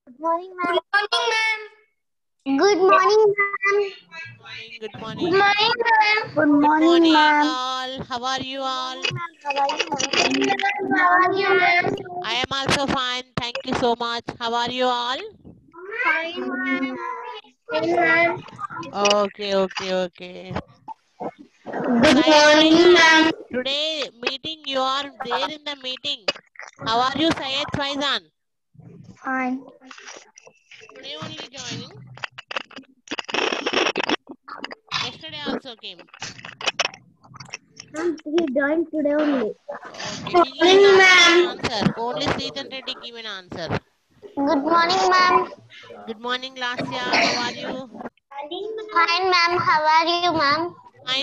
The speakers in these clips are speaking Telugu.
Good morning, ma'am. Good morning, ma'am. Good Good morning. morning, ma'am. Good morning, all. How are you all? How are you, ma'am? I am also fine. Thank you so much. How are you all? Fine, ma'am. Fine, ma'am. Okay. Good morning, ma'am. Today meeting, you are there in the meeting. How are you, Syed Faizan? Fine. Today only joining. Yesterday also came. He joined today only. Okay. Good He is morning, asking an ma'am. answer. Only Sritan Reddy give an answer. Good morning, ma'am. Good morning, Lasya. How are you? Fine, ma'am. How are you, ma'am?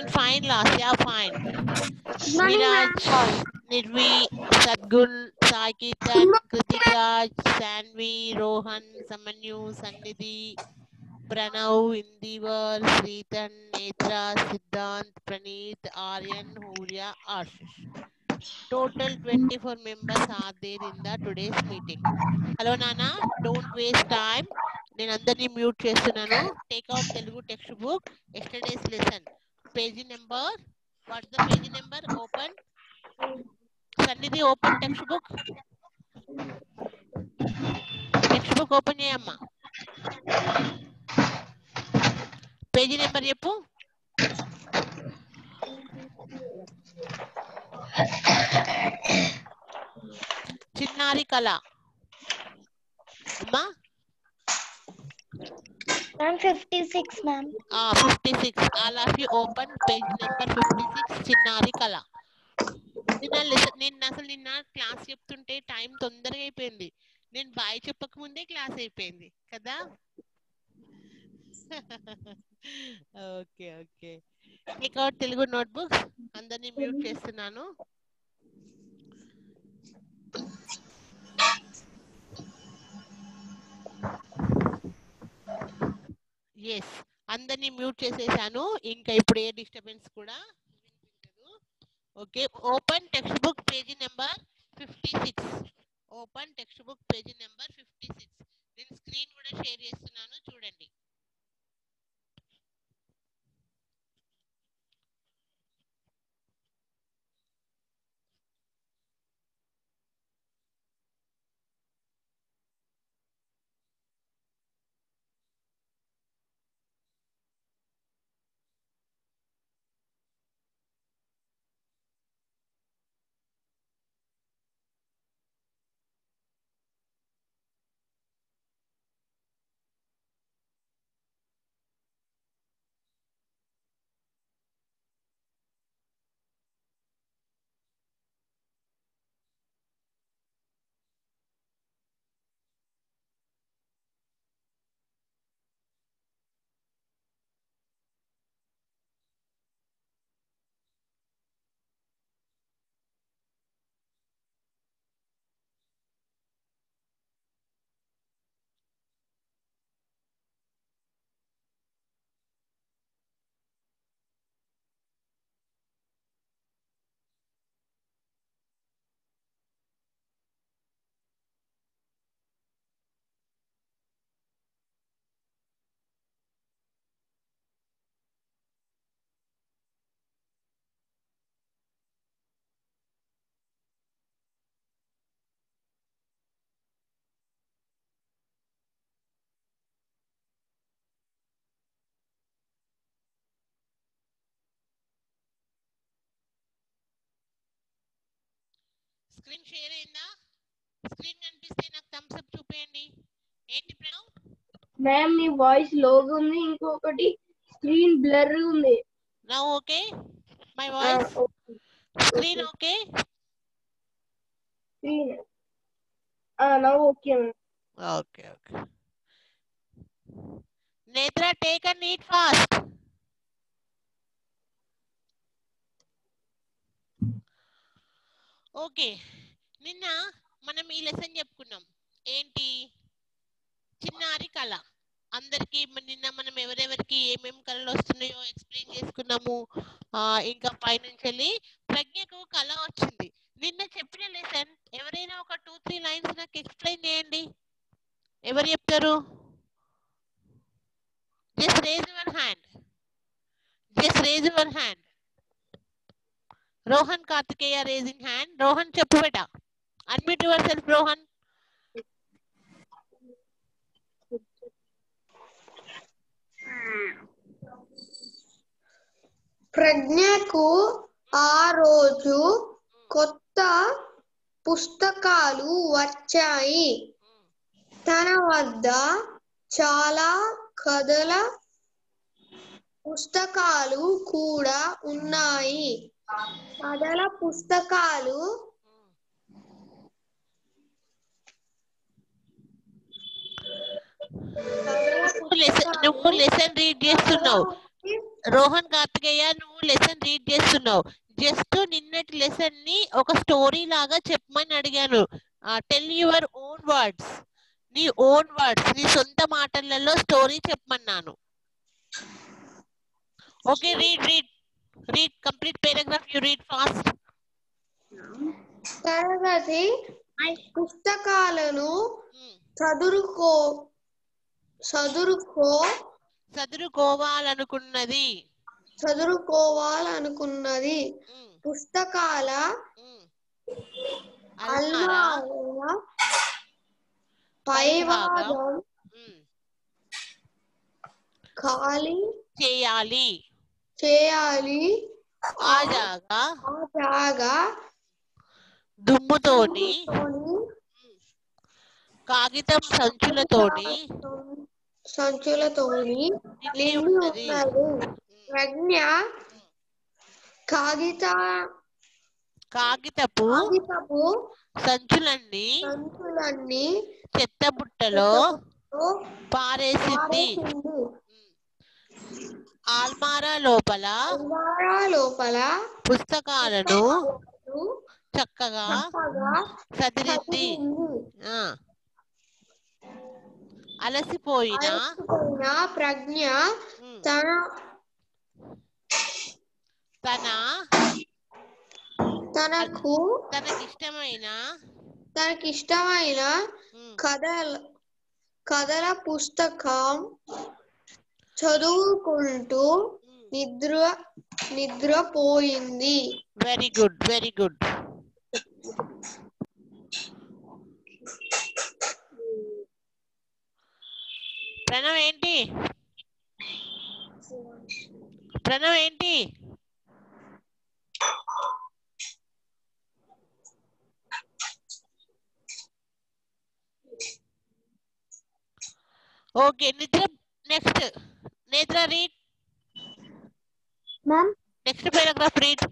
Fine, Lasya, fine. Good morning, Viraj, ma'am. Nirvi, Sadgun, Sakitan, Kritika, Sanvi, Rohan, Samanyu, Sannidhi, Pranav, Indivar, Sritan, Netra, Siddhant, Praneeth, Aryan, Hurya, Ashish. Total 24 members are there in the today's meeting. Hello, Nana. Don't waste time. నేను అందరినీ మ్యూట్ చేస్తున్నాను. Take out Telugu textbook yesterday's lesson page number what's the page number open Sannidhi open textbook open చేయమ్మా పేజీ నెంబర్ చెప్పు చిన్నారి కళ అమ్మా Ma'am, 56, ma'am. 56 all of you open page number 56 చిన్నారి కళ నిన్న క్లాస్ చెప్తుంటే టైం తొందరగా అయిపోయింది నేను బాయ్ చెప్పక ముందే క్లాస్ అయిపోయింది కదా okay take out Telugu notebooks అందరినీ మ్యూట్ చేస్తున్నాను ఎస్ అందరినీ మ్యూట్ చేసేసాను ఇంకా ఇప్పుడు ఏ డిస్టర్బెన్స్ కూడా okay open text book page number 56 open text book page number 56 నేను స్క్రీన్ కూడా షేర్ చేస్తున్నాను చూడండి స్క్రీన్ షేర్ అయిందా స్క్రీన్ కనిపిస్తే నాకు థమ్స్ అప్ చూపేయండి ఏంటి ప్రణవ్ మ్యామ్ మీ వాయిస్ లోగా ఉంది ఇంకొకటి స్క్రీన్ బ్లర్ ఉంది now okay my voice screen okay screen now okay okay Netra take a neat fast okay నిన్న మనం ఈ లెసన్ చెప్పుకున్నాం ఏంటి చిన్నారి కళ అందరికి నిన్న మనం ఎవరెవరికి ఏమేమి కళలు వస్తున్నాయో ఎక్స్ప్లెయిన్ చేసుకున్నాము ఇంకా ఫైనాన్షియల్లీ ప్రజ్ఞకు కళ వచ్చింది నిన్న చెప్పిన లెసన్ ఎవరైనా ఒక 2-3 లైన్స్ నాకు ఎక్స్ప్లెయిన్ చేయండి ఎవరు చెప్తారు? Just raise your hand. Just raise your hand. Rohan Karthikeya raising hand. Rohan చెప్పు బేట. Unmute yourself Rohan. ప్రజ్ఞకు ఆ రోజు కొత్త పుస్తకాలు వచ్చాయి. తన వద్ద చాలా కథల పుస్తకాలు కూడా ఉన్నాయి. కథల పుస్తకాలు నువ్వు లెసన్ రీడ్ చేస్తున్నావు రోహన్ కార్తికేయ, నువ్వు లెసన్ రీడ్ చేస్తున్నావు. జస్ట్ నిన్నటి లెసన్ ని ఒక స్టోరీ లాగా చెప్పమని అడిగాను. Tell your own words. నీ ఓన్ వర్డ్స్, నీ సొంత మాటలలో స్టోరీ చెప్పమన్నాను. Okay, read complete paragraph. You read fast. తరగతి పుస్తకాలను చదువుకోవాలనుకున్నది. పుస్తకాల అల్మారా పైభాగం ఖాళీ చేయాలి. ఆ జాగా దుమ్ముతోని కాగితం సంచులతోని నిండి ఉన్నది. ప్రజ్ఞ కాగితపు సంచులన్నీ చెత్తబుట్టలో పారేసింది. అల్మారా లోపల పుస్తకాలను చక్కగా సదిరింది. అలసిపోయిన ప్రజ్ఞ తనకిష్టమైన కథల పుస్తకం చదువుకుంటూ నిద్రపోయింది. Very good, very good. Pranav ఏంటి? Okay, next Netra read. Ma'am, next paragraph read.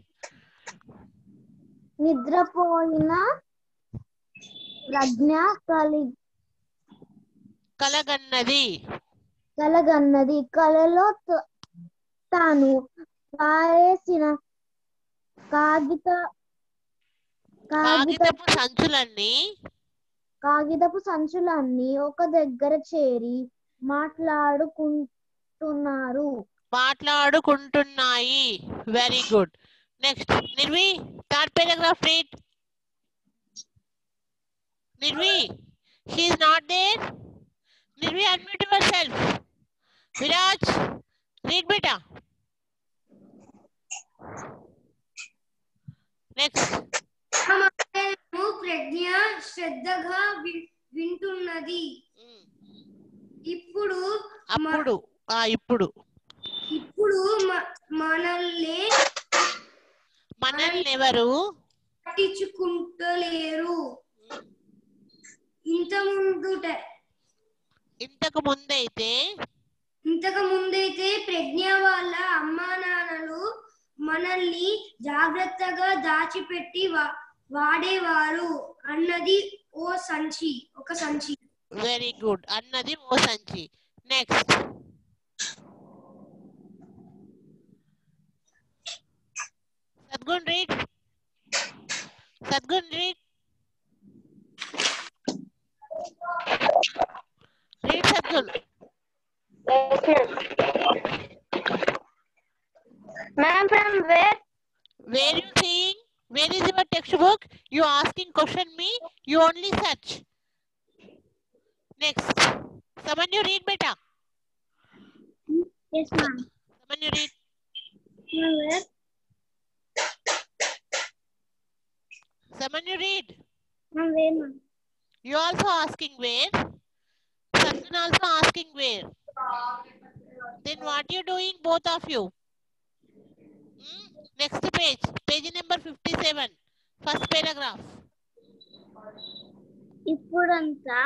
నిద్రపోయిన ప్రజ్ఞ కలగన్నది. కలలో తాను పారేసిన కాగితపు సంచులన్నీ ఒక దగ్గర చేరి మాట్లాడుకుంటున్నాయి. Very good. Next Nirvi, third paragraph read. Nirvi, she is not there. Nirvi, unmute yourself. Viraj, read బేటా. నెక్స్ట్. ప్రజ్ఞ శ్రద్ధగా వింటున్నది. ఇప్పుడు మనల్ని ఎవరు పట్టించుకుంటలేరు. ఇంతకు ముందైతే ప్రజ్ఞ వాళ్ళ అమ్మా నాన్నలు మనల్ని జాగ్రత్తగా దాచిపెట్టి వాడేవారు. అన్నది ఒక సంచి. Very good. అన్నది ఓ సంచి. Next. Sadgun read. Read Sadgun. Ma'am, from where? Where you seeing? Where is your textbook? You asking question me? You only search. Next. Someone you read beta. Yes, ma'am. Someone you read. Where? Someone you read. Ma'am, where, ma'am? You also asking where? Satyan also asking where? Then what you doing, both of you? Next page. Page number 57. First paragraph. ఇప్పుడంతా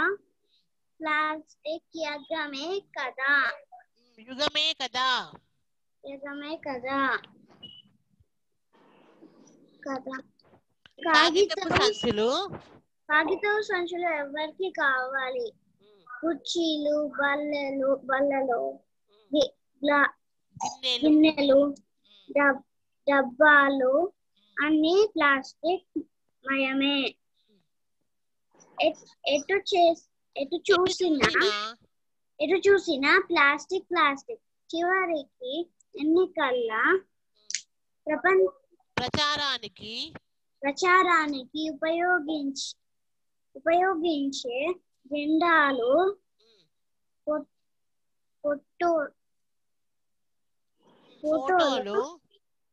ప్లాస్టిక్ యగమే కదా యుగమే కదా. యగమే కదా కదా కాగితపు సంచులు. కాగితపు సంచులు ఎవరికి కావాలి? కుర్చీలు, బల్లలు, గిన్నెలు, డబ్బాలు అన్ని ప్లాస్టిక్ మయమే. ఎటు చూసినా ప్లాస్టిక్. చివరికి ఎన్నికల ప్రచారానికి ఉపయోగించే జెండాలు,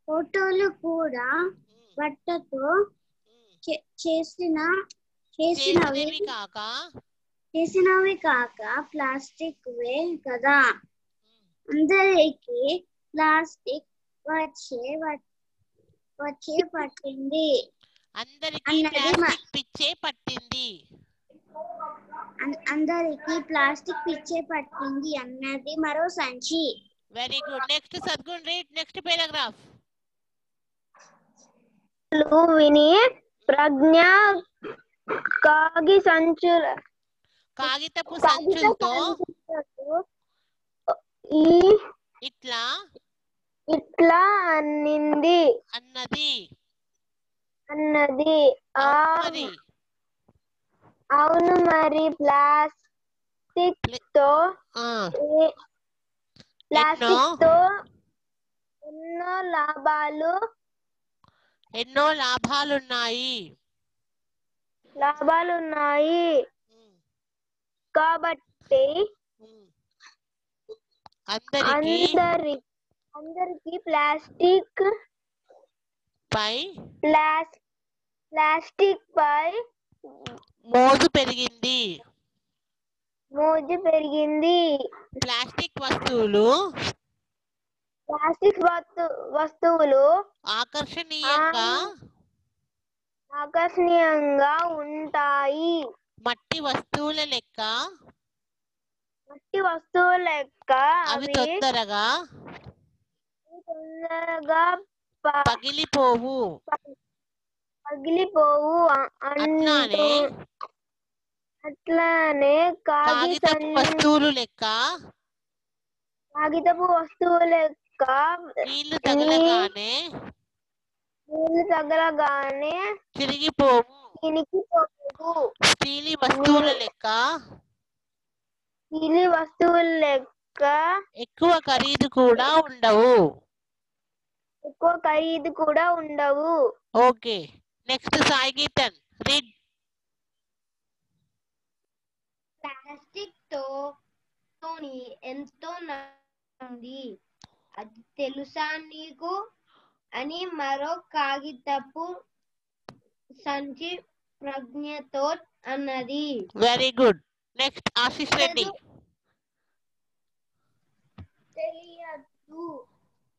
ఫోటోలు కూడా బట్టతో చేసినవి కాక ప్లాస్టిక్ వే కదా. అందరికీ ప్లాస్టిక్ వచ్చే పట్టింది అందరికీ ప్లాస్టిక్ పిచ్చే పట్టింది. అందరికీ ప్లాస్టిక్ పిచ్చే పట్టింది అన్నది మరో సంచి. Very good. Next Sadgun read next paragraph. విని ప్రజ్ఞ కాగితపు సంచులతో ఇట్లా అన్నది. అవును మరి ప్లాస్టిక్ తో ఎన్నో లాభాలున్నాయి. కాబట్టి అందరికి ప్లాస్టిక్ పై మోజు పెరిగింది. ప్లాస్టిక్ వస్తువులు ఆకర్షణీయంగా ఉంటాయి. మట్టి వస్తువుల లెక్క అవి తొందరగా పగిలిపోవు. అట్లానే కాగితపు వస్తువులు లెక్క నీళ్లు తగలగానే చిరిగిపోవు. స్టీల్ వస్తువుల లెక్క ఎక్కువ ఖరీదు కూడా ఉండవు. Okay. Next Sai Geethan read. Plastic తోని ఎంతో ఉంది, అది తెలుసా నీకు అని మరో కాగితపు సంచి ప్రజ్ఞతో అన్నది. Very good. Next Ashish Reddy. తెలియదు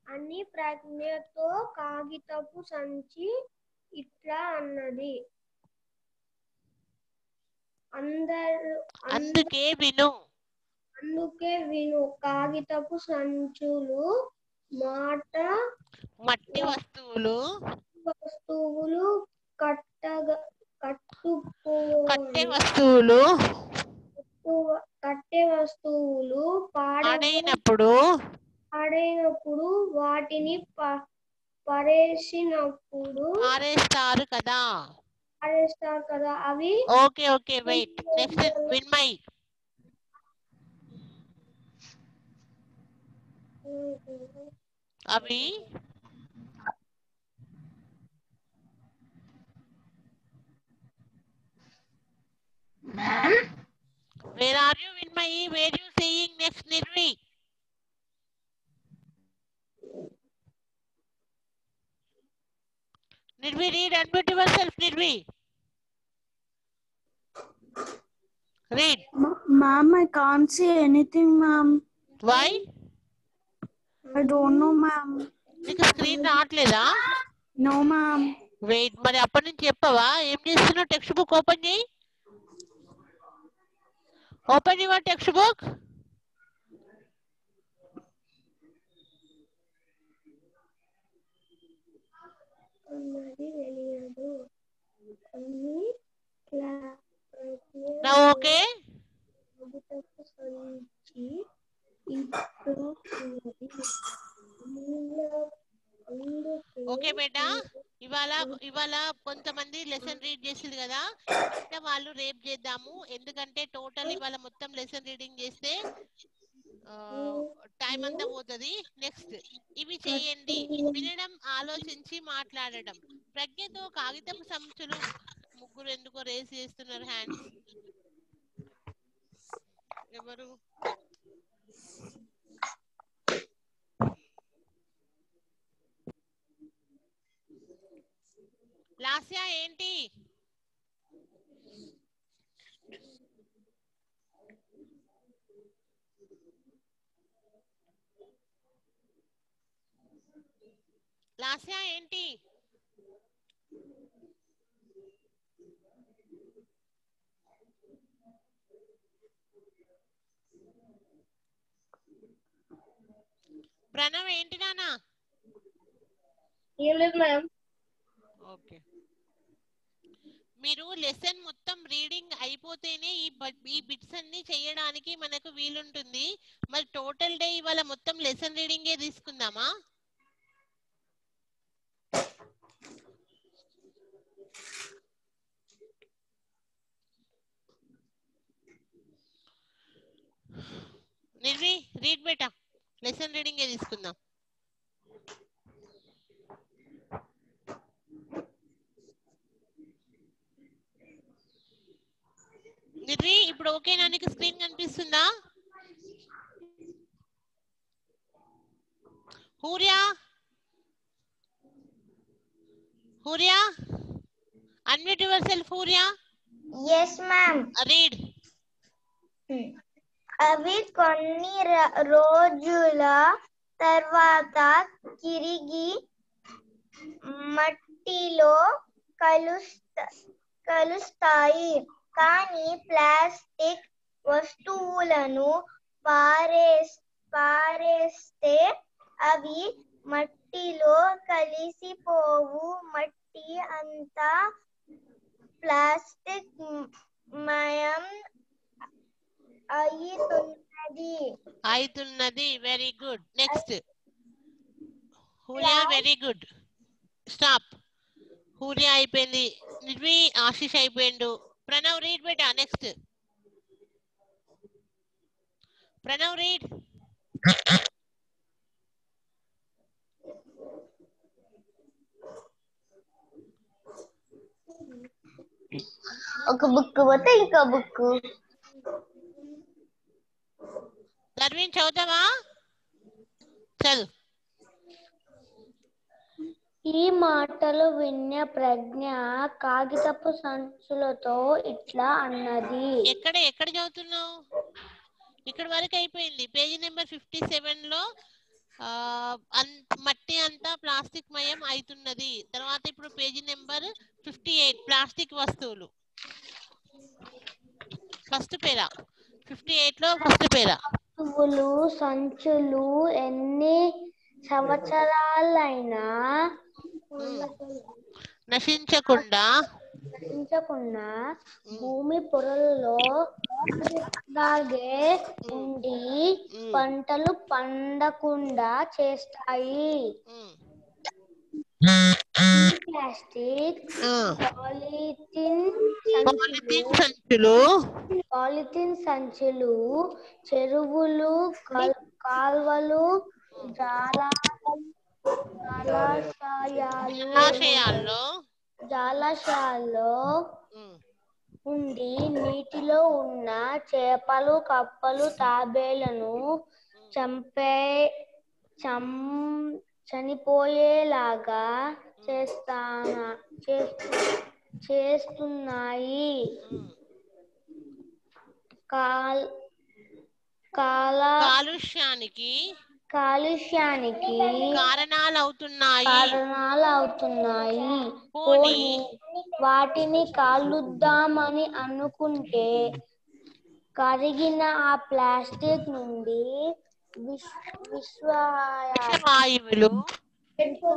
అని ప్రజ్ఞతో కాగితపు సంచి ఇట్లా అన్నది. అందుకే విను కాగితపు సంచులు మట్టి వస్తువులు కట్టే వస్తువులు పాడైనప్పుడు వాటిని పారేస్తారు కదా. అవి ఓకే వెయిట్. నెక్స్ట్ విన్మయ్. అవి Where are you, Vinmayi? Where you seeing next, Nirvi? Nirvi, read, unmute yourself, Nirvi. Read. Ma'am, I can't see anything, ma'am. Why? I don't know, ma'am. నీకు స్క్రీన్ రావట్లేదా? No, ma'am. వెయిట్, మరి అప్పటి నుంచి చెప్పవా? ఏం చేస్తున్నావు? టెక్స్ట్ బుక్ ఓపెన్ చేయి. Open your textbook. Now okay? Okay బేటా, ఇవాళ కొంతమంది లెసన్ రీడ్ చేసింది కదా, మిగతా వాళ్ళు రేపు చేద్దాము. ఎందుకంటే టోటల్ ఇవాళ మొత్తం లెసన్ రీడింగ్ చేస్తే టైం అంతా పోతుంది. నెక్స్ట్ ఇవి చేయండి: వినడం, ఆలోచించి మాట్లాడడం. ప్రజ్ఞతో కాగితపు సంచులు. ముగ్గురు ఎందుకో రేస్ చేస్తున్నారు హ్యాండ్స్. ఎవరు? లాస్య ఏంటి? లాస్య ఏంటి? ప్రణవ్ ఏంటి నానా? ఏం లేదు మ్యామ్. ఓకే, మీరు లెసన్ మొత్తం రీడింగ్ అయిపోతేనే ఈ బిట్స్ అన్ని చేయడానికి మనకు వీలుంటుంది. మరి టోటల్ డే ఇవాళ మొత్తం లెసన్ రీడింగే తీసుకుందామా? నిర్వి, రీడ్ బేటా. లెసన్ రీడింగే తీసుకుందాం. నిర్వి, ఇప్పుడు ఓకేనా? నీకు స్క్రీన్ కనిపిస్తుందా? Hooria, Hooria, unmute yourself. Hooria, Yes, ma'am. Read. అవి కొన్ని రోజుల తర్వాత తిరిగి మట్టిలో కలుస్తాయి. కానీ ప్లాస్టిక్ వస్తువులను పారేస్తే అవి మట్టిలో కలిసిపోవు. మట్టి అంతా ప్లాస్టిక్ మయం అవుతున్నది. Very good. Next. Hooria, very good. Stop. Hooria అయిపోయింది. నిర్వి, ఆశీష్ అయిపోయిండు. ప్రణవ్, రీడ్ బేటా. Next Pranav, read. ఒక బుక్ పోతే ఇంకో బుక్. ధర్వీన్, చదువుతావా? చదువు. ఈ మాటలు విన్న ప్రజ్ఞ కాగితపు సంచులతో ఇట్లా అన్నది. ఎక్కడ చదువుతున్నావు? ఇక్కడ వరకు అయిపోయింది. పేజీ నెంబర్ 57 లో మట్టి అంతా ప్లాస్టిక్ మయం అవుతున్నది. తర్వాత ఇప్పుడు పేజీ నెంబర్ 58, ప్లాస్టిక్ వస్తువులు. ఫస్ట్ పేరా, 58 లో ఫస్ట్ పేరా. వస్తువులు, సంచులు ఎన్ని సంవత్సరాలైనా నశించకుండా భూమి పొరల్లో అలాగే ఉండి పంటలు పండకుండా చేస్తాయి. ప్లాస్టిక్, పాలిథిన్ సంచులు చెరువులు, కాల్వలు, జలాశయాల్లో ఉండి నీటిలో ఉన్న చేపలు కప్పలు తాబేళ్లను చనిపోయేలాగా చేస్తున్నాయి. కాలుష్యానికి కారణాలవుతున్నాయి. పోనీ వాటిని కాలుద్దామని అనుకుంటే కరిగిన ఆ ప్లాస్టిక్ నుండి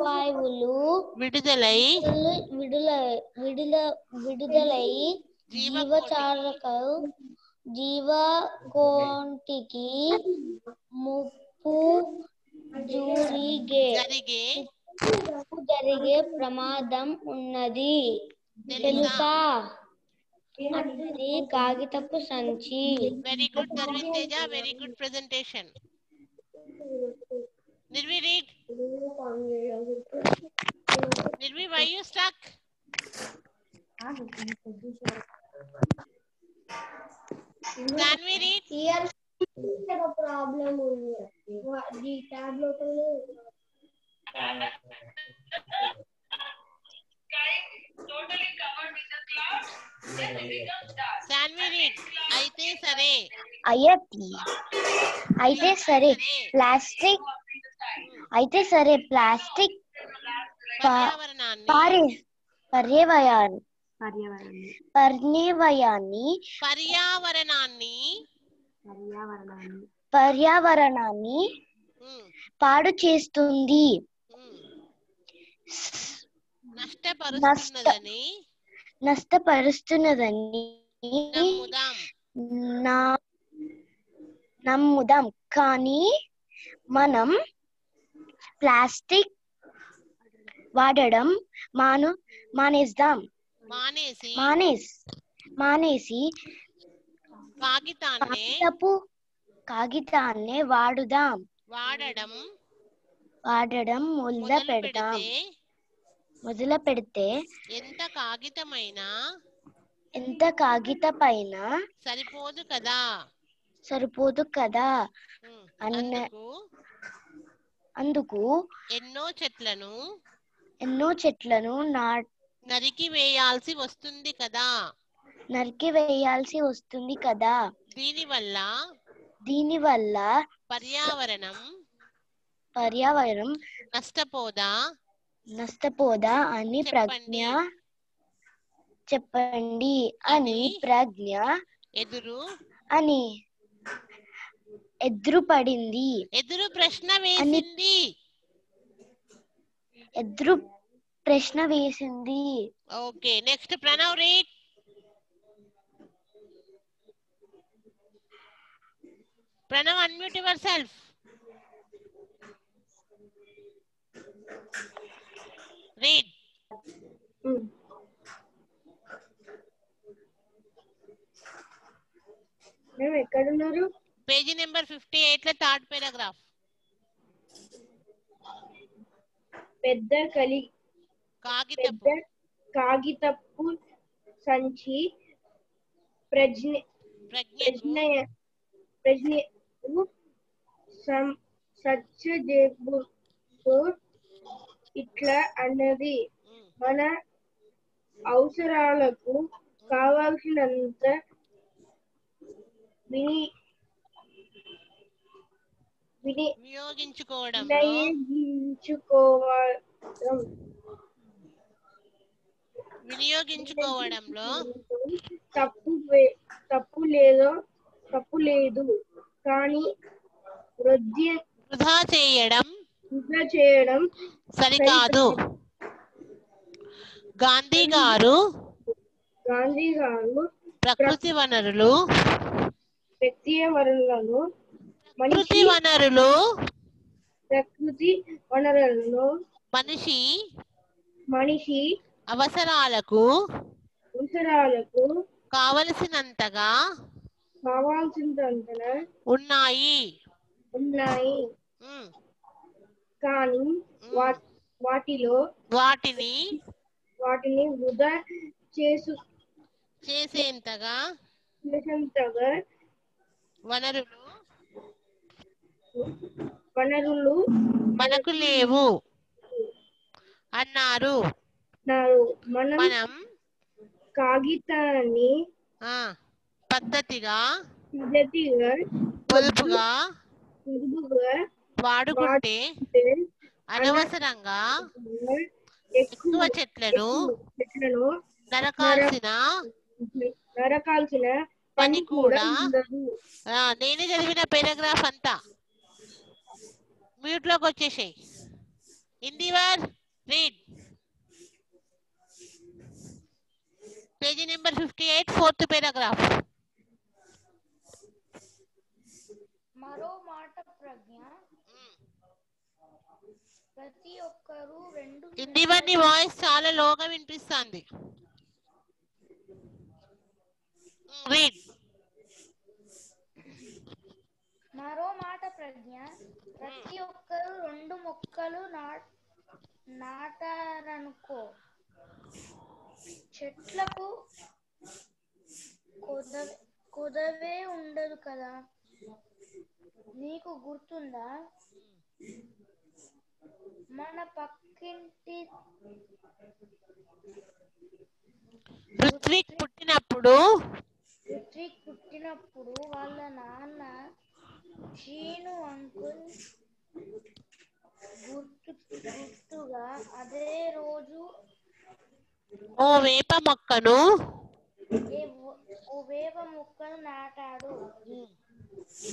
వాయువులు విడుదలై జీవకోటికి ముప్పు జరిగే ప్రమాదం ఉన్నది తెలుసా అన్నది కాగితపు సంచి. Very good Dharvin Teja, very good presentation. Nirvi, read. Nirvi, why you stuck? Can we read? Here problem ఉంది. The tablet Can we read? అయితే సరే ప్లాస్టిక్ పర్యావరణాన్ని పాడు చేస్తుంది, నష్టపరుస్తున్నదని నమ్ముదాం. కానీ మనం ప్లాస్టిక్ వాడడం మానేసి కాగితాన్నే వాడడం మొదలు పెడితే ఎంత కాగితమైనా సరిపోదు కదా. అందుకు ఎన్నో చెట్లను నరికి వేయాల్సి వస్తుంది కదా. దీనివల్ల పర్యావరణం నష్టపోదా అని చెప్పండి అని ప్రజ్ఞ ఎదురు ప్రశ్న వేసింది. Okay, next Pranav, read. Pranav, unmute yourself. Read. మేము ఎక్కడున్నారు? పేజీ నెంబర్ 58 లో థర్డ్ పారాగ్రాఫ్. పెద్ద కాగితపు సంచి ప్రజ్ఞకు సత్యజేబుతో ఇట్లా అన్నది, మన అవసరాలకు కావాల్సినంత వినియోగించుకోవడంలో తప్పు లేదు, కానీ వృధా చేయడం సరికాదు. గాంధీ గారు ప్రకృతి వనరులను మనిషి అవసరాలకు కావలసినంతగా ఉన్నాయి. కానీ వాటిని వృధా చేసేంతగా వనరులు మనకు లేవు అన్నారు. మనం కాగితాన్ని పద్ధతిగా పొదుపుగా వాడుకుంటే అనవసరంగా ఎక్కువ చెట్లను నరకాల్సిన పని కూడా నేనే చదివిన పారాగ్రాఫ్ అంతా మ్యూట్ లోకి వచ్చేసాయి. Indivar read page number 58 4th paragraph. మరో మాట ప్రజ్ఞ, ప్రతి ఒక్కరూ రెండు ఇందివర్ నీ వాయిస్ చాలా లోగా వినిపిస్తుంది. రీడ్. మరో మాట ప్రజ్ఞ, ప్రతి ఒక్కరూ 2 మొక్కలు నాటారనుకో, చెట్లకు కొదవే ఉండదు కదా. నీకు గుర్తుందా, మన పక్కింటి ఋత్విక్ పుట్టినప్పుడు వాళ్ళ నాన్న చీను అంకుల్ గుర్తుగా అదే రోజు ఓ వేప మొక్కను నాటాడు.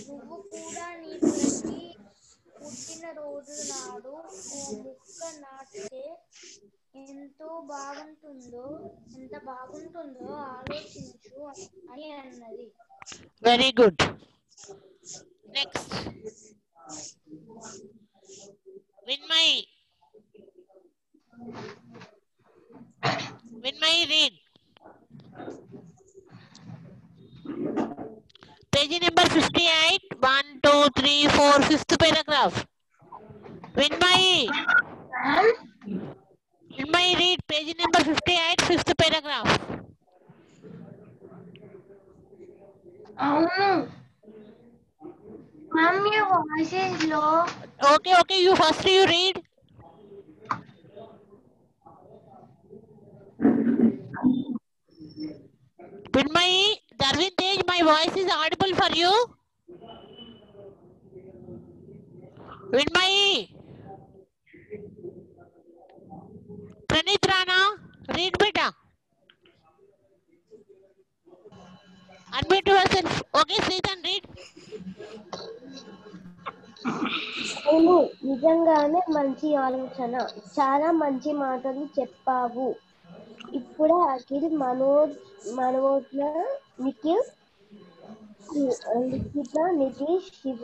నువ్వు కూడా నీ ప్రతి పుట్టినరోజు నాడు ఓ మొక్క నాటితే ఎంత బాగుంటుందో ఆలోచించు అని అన్నది. Very good. Next Vinmayi read page number 58 1 2 3 4 5th paragraph. Vinmayi read page number 58 5th paragraph. అవును ma'am, your voice is low. Okay, you read. Vinmay, Darwin Tej, my voice is audible for you. Vinmay. Pranit Rana, read beta. Unmute yourself. Okay, Sritan, read. అవును, నిజంగానే మంచి ఆలోచన. చాలా మంచి మాటలు చెప్పావు. ఇప్పుడే అఖిల్, మనోజ్, నిఖిల్, లిఖిత, నితీష్, శివ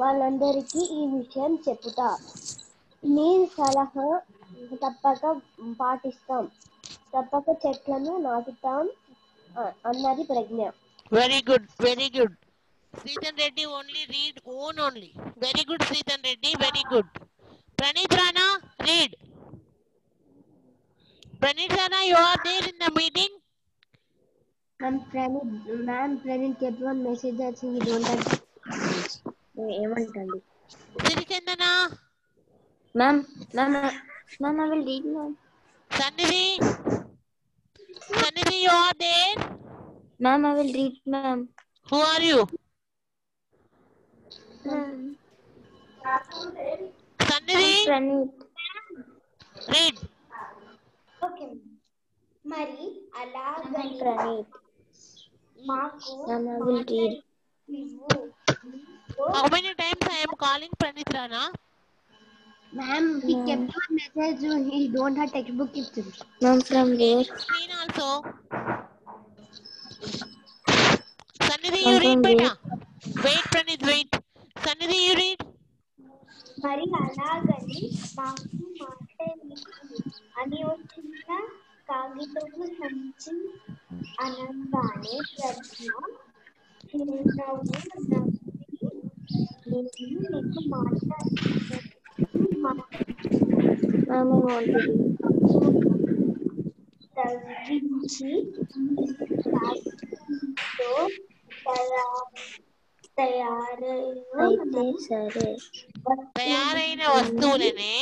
వాళ్ళందరికీ ఈ విషయం చెప్పుతా. నీ సలహా తప్పక పాటిస్తాం. తప్పక చెట్లను నాటుతాం అన్నది ప్రజ్ఞ. Very good. Sritan Reddy only read own only. Very good, Sritan Reddy. Very good. Pranit Rana, read. Pranit Rana, you are there in the meeting. Ma'am, Pranit kept one message that he don't have. ఏమంటండి? Sirichandana. Ma'am, I will read, ma'am. Sannidhi, you are there. Ma'am, I will read, ma'am. Who are you? Sannidhi, Pranit. read. Okay, మరి అలాగని Pranit. మాకు Ma'am, I will read. ఇవ్వు. How many times I am calling Pranit Rana? Ma'am, he kept one message. He don't have textbook. Ma'am, from where? Screen also. Sannidhi, you read beta. Wait, Pranit, wait. Sannidhi, you read. మరి అలాగని మాకు మాట అని వచ్చిన కాగితపు సంచి అనగానే ప్రజ్ఞ చిరునవ్వు నవ్వి, నేను నీకు Ma'am, I want to read. తవ్వించి తో తయారైన వస్తువులనే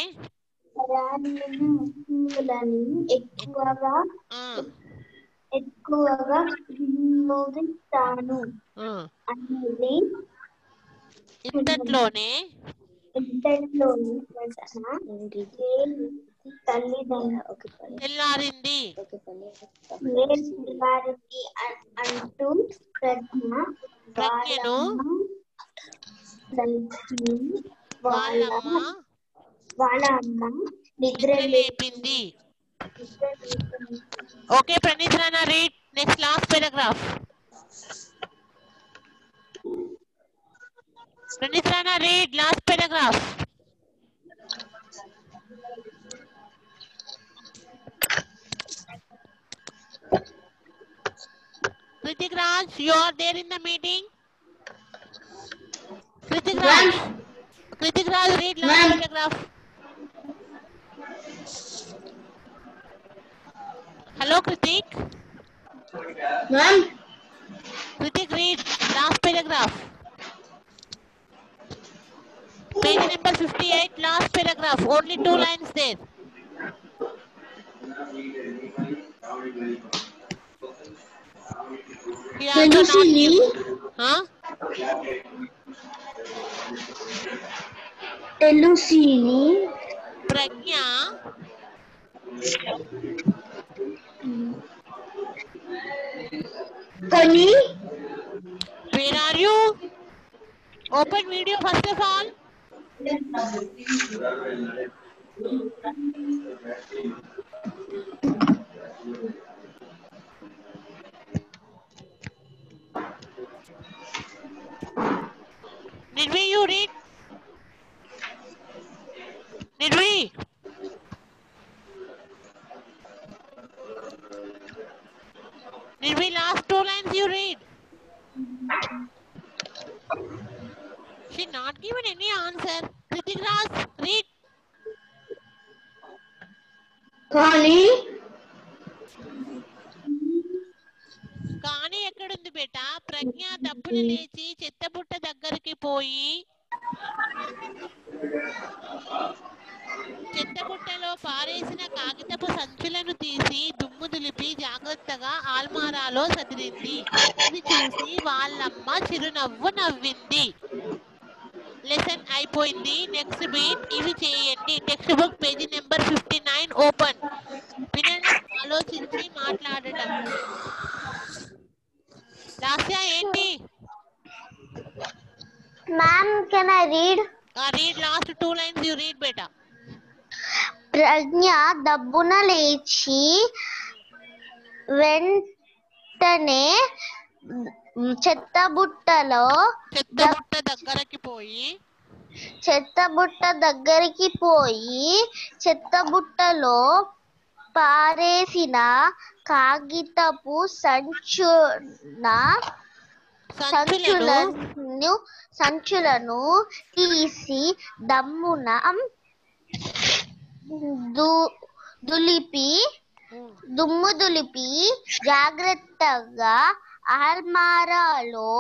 ఎక్కువగా వినియోగిస్తాను అనేది ఇంతట్లోనే తెల్లారింది అంటూ ప్రజ్ఞను వాళ్ళ అమ్మ నిద్ర లేపింది. Okay Pranit Rana, read next last paragraph. Pranit Rana, read last paragraph. Kritik Raj, you are there in the meeting? Kritik Raj. Kritik Raj, read last paragraph. Hello Kritik. Ma'am. Kritik, read last paragraph. Page number 58, last paragraph. Only 2 lines there. Telusini. Huh? Telusini. Pragya. Kani. Where are you? Open video first of all. Nidvi, you read. Nidvi. Nidvi, last 2 lines you read. She not given any answer. Kritik Raj, read. Kani. కానీ ఎక్కడుంది బేటా? ప్రజ్ఞ దప్పున లేచి చెత్తబుట్ట దగ్గరికి పోయి చెత్తబుట్టలో పారేసిన కాగితపు సంచులను తీసి దుమ్ము దులిపి జాగ్రత్తగా ఆల్మారాలో సదిరింది. ఇది చూసి వాళ్ళమ్మ చిరునవ్వు నవ్వింది. లెసన్ అయిపోయింది. నెక్స్ట్ బీట్ ఇవి చేయండి. Text book page number 59 open. వినడం, ఆలోచించి మాట్లాడటం. లాస్య ఏంటి? Ma'am, can I read? Read last 2 lines you read beta. ప్రజ్ఞ దబ్బున లేచి వెంటనే చెత్తబుట్ట దగ్గరికి పోయి చెత్తబుట్టలో పారేసిన కాగితపు సంచులను తీసి దమ్మున దుమ్ము దులిపి జాగ్రత్తగా అల్మారాలో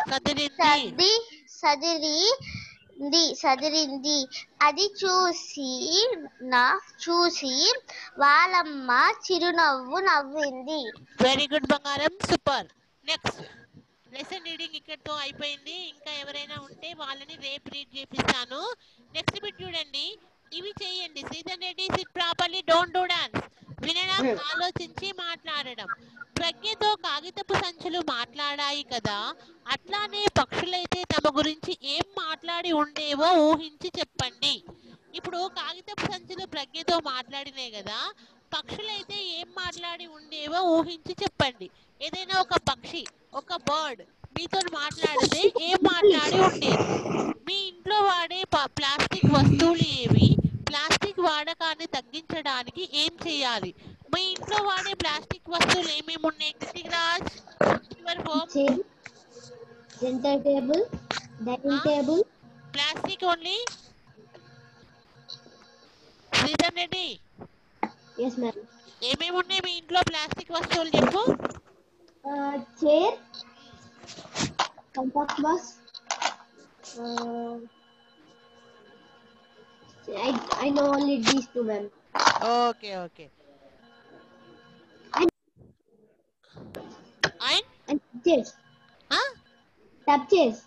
సదిరింది. అది చూసి వాళ్ళమ్మ చిరునవ్వు నవ్వింది. వెరీ గుడ్ బంగారం, సూపర్. నెక్స్ట్ లెసన్ రీడింగ్ ఇక్కడతో అయిపోయింది. ఇంకా ఎవరైనా ఉంటే వాళ్ళని రేపు రీడ్ చేపిస్తాను. నెక్స్ట్ బిట్ చూడండి. ఇవి చేయండి. Sridhar Reddy, SIT properly, don't do dance. వినడం, ఆలోచించి మాట్లాడడం. ప్రజ్ఞతో కాగితపు సంచులు మాట్లాడాయి కదా, అట్లానే పక్షులైతే తమ గురించి ఏం మాట్లాడి ఉండేవో ఊహించి చెప్పండి. ఇప్పుడు కాగితపు సంచులు ప్రజ్ఞతో మాట్లాడినాయి కదా, పక్షులైతే ఏం మాట్లాడి ఉండేవో ఊహించి చెప్పండి. ఏదైనా ఒక పక్షి, ఒక బర్డ్ మీతో మాట్లాడితే ఏం మాట్లాడి ఉండేది? మీ ఇంట్లో వాడే ప్లాస్టిక్ వస్తువులు ఏవి? ప్లాస్టిక్ వాడకాన్ని తగ్గించడానికి ఏం చేయాలి? మీ ఇంట్లో వాడే ప్లాస్టిక్ వస్తువులు ఏమేమి ఉన్నాయి? Kritik Raj, your home. Centre table, dining table. Plastic only. Sridhar Reddy. Yes, ma'am. ఏమేమి ఉన్నాయి మీ ఇంట్లో ప్లాస్టిక్ వస్తువులు చెప్పు. Chair, compass box. I know only these two, ma'am. Okay okay. And chairs. Tap chairs.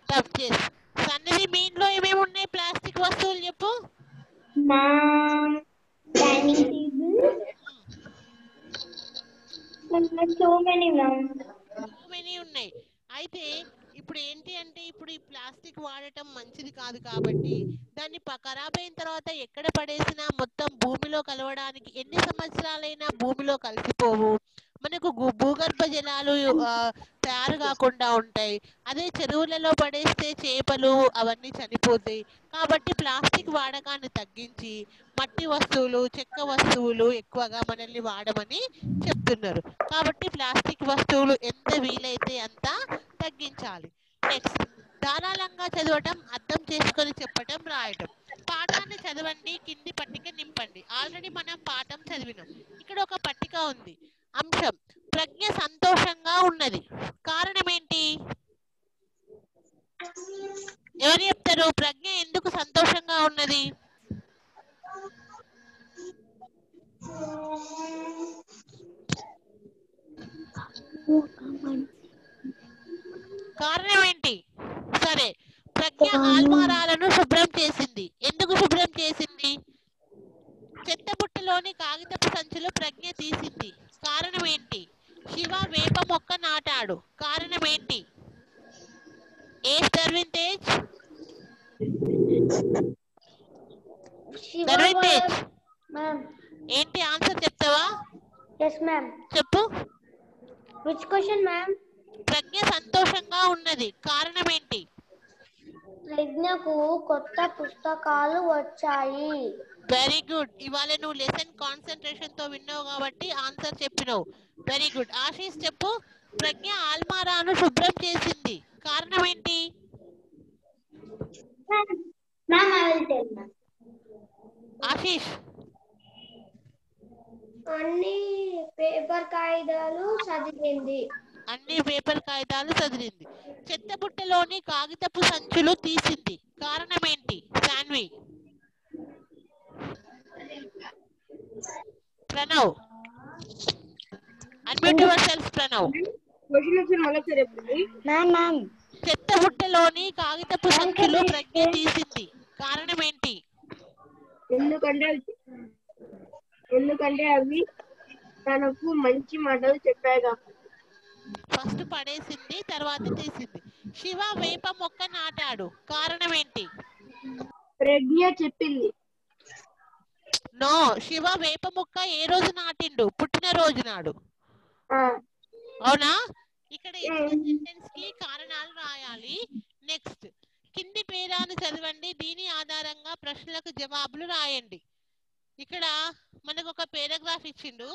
టప్ చేసి సన్నది మీ ఇంట్లో ఏమేమి ఉన్నాయి ప్లాస్టిక్ వస్తువులు చెప్పు. Ma'am, dining table. So many, ma'am. Many ఉన్నాయి. అయితే ఇప్పుడు ఏంటి అంటే ఇప్పుడు ఈ ప్లాస్టిక్ వాడటం మంచిది కాదు కాబట్టి దాన్ని ఖరాబ్ అయిన తర్వాత ఎక్కడ పడేసినా మొత్తం భూమిలో కలవడానికి ఎన్ని సంవత్సరాలైనా భూమిలో కలిసిపోవు. మనకు భూగర్భ జలాలు తయారు కాకుండా ఉంటాయి. అదే చెరువులలో పడేస్తే చేపలు అవన్నీ చనిపోతాయి. కాబట్టి ప్లాస్టిక్ వాడకాన్ని తగ్గించి మట్టి వస్తువులు, చెక్క వస్తువులు ఎక్కువగా మనల్ని వాడమని చెప్తున్నారు. కాబట్టి ప్లాస్టిక్ వస్తువులు ఎంత వీలైతే అంత తగ్గించాలి. నెక్స్ట్, ధారాళంగా చదవటం, అర్థం చేసుకొని చెప్పటం, రాయటం. పాఠాన్ని చదవండి, కింది పట్టిక నింపండి. ఆల్రెడీ మనం పాఠం చదివినాం. ఇక్కడ ఒక పట్టిక ఉంది. అంశం: ప్రజ్ఞ సంతోషంగా ఉన్నది. కారణం ఏంటి? ఎవరు చెప్తారు? ప్రజ్ఞ ఎందుకు సంతోషంగా ఉన్నది? కారణం ఏంటి? సరే, ప్రజ్ఞ ఆల్మారాలను శుభ్రం చేసింది. ఎందుకు శుభ్రం చేసింది? చెత్తబుట్టలోని కాగితపు సంచులు ప్రజ్ఞ తీసింది. కారణం ఏంటి? శివ వేప మొక్క నాటాడు. కారణం ఏంటి? ధర్విన్ తేజ్, ధర్విన్ తేజ్ Ma'am. ఏంటి ఆన్సర్ చెప్తావా? Yes, ma'am. చెప్పు. Which question, ma'am? ప్రజ్ఞ సంతోషంగా ఉన్నది. కారణం ఏంటి? ప్రజ్ఞకు కొత్త పుస్తకాలు వచ్చాయి. Very good. ఇవాళ నువ్వు లెసన్ కాన్సన్ట్రేషన్ తో విన్నావు కాబట్టి ఆన్సర్ చెప్పినావు. Very good. ఆశీష్ చెప్పు. ప్రజ్ఞ ఆల్మారాను శుభ్రం చేసింది. కారణం ఏంటి? Ma'am, I will tell, ma'am. Ashish. అన్ని పేపర్ కాగితాలు చదివింది. అన్ని పేపర్ కాగితాలు చదివింది. చెత్తబుట్టలోని కాగితపు సంచులు తీసింది. కారణం ఏంటి? Shanvi. Pranav, unmute your self Pranav. Ma'am. చెత్తబుట్టలోని కాగితపు సంచులు ప్రజ్ఞ తీసింది. కారణం ఏంటి? ఎందుకంటే అవి తనకు మంచి మాటలు చెప్పాయి కాబట్టి. ఫస్ట్ పడేసింది, తర్వాత తీసింది. శివ వేప మొక్క నాటాడు. కారణం ఏంటి? ప్రజ్ఞ చెప్పింది. నో, శివ వేప మొక్క ఏ రోజు నాటిండు? పుట్టినరోజు నాడు. అవునా? ఇక్కడ సెంటెన్స్ కి కారణాలు రాయాలి. నెక్స్ట్, కింది పేరాను చదవండి. దీని ఆధారంగా ప్రశ్నలకు జవాబులు రాయండి. ఇక్కడ మనకు ఒక పేరాగ్రాఫ్ ఇచ్చిండు.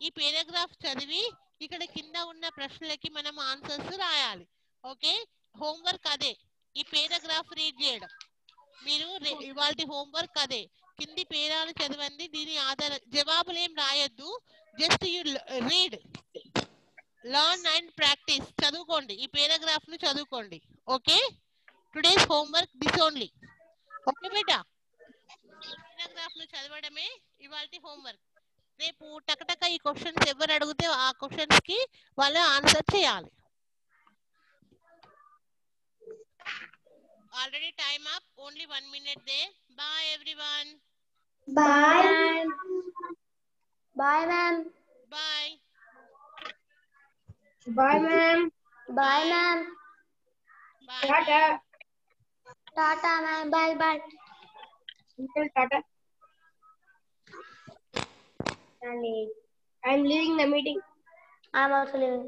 ఈ పేరాగ్రాఫ్ చదివి ఇక్కడ కింద ఉన్న ప్రశ్నలకి మనం ఆన్సర్స్ రాయాలి. ఓకే, హోంవర్క్ అదే, ఈ పేరాగ్రాఫ్ రీడ్ చేయడం. మీరు ఇవాల్టి హోంవర్క్ అదే. కింది పేరాలు చదవండి. దీని జవాబులు ఏం రాయొద్దు. Just you read, learn and practise. చదువుకోండి, ఈ పేరాగ్రాఫ్ ను చదువుకోండి. Okay, today's homework this only. Okay బేటా, పేరాగ్రాఫ్ ను చదవడమే ఇవాల్టి హోంవర్క్. రేపు టకటక ఈ క్వశ్చన్స్ ఎవరు అడిగితే ఆ క్వశ్చన్స్ కి వాళ్ళు ఆన్సర్ చేయాలి. Already time up. Only 1 minute there. Bye everyone. Bye. Bye, ma'am. Bye. Bye, ma'am. Bye, ma'am. Bye. Tata. Tata, ma'am. Bye, bye. Uncle Tata. I'm leaving the meeting. I'm also leaving.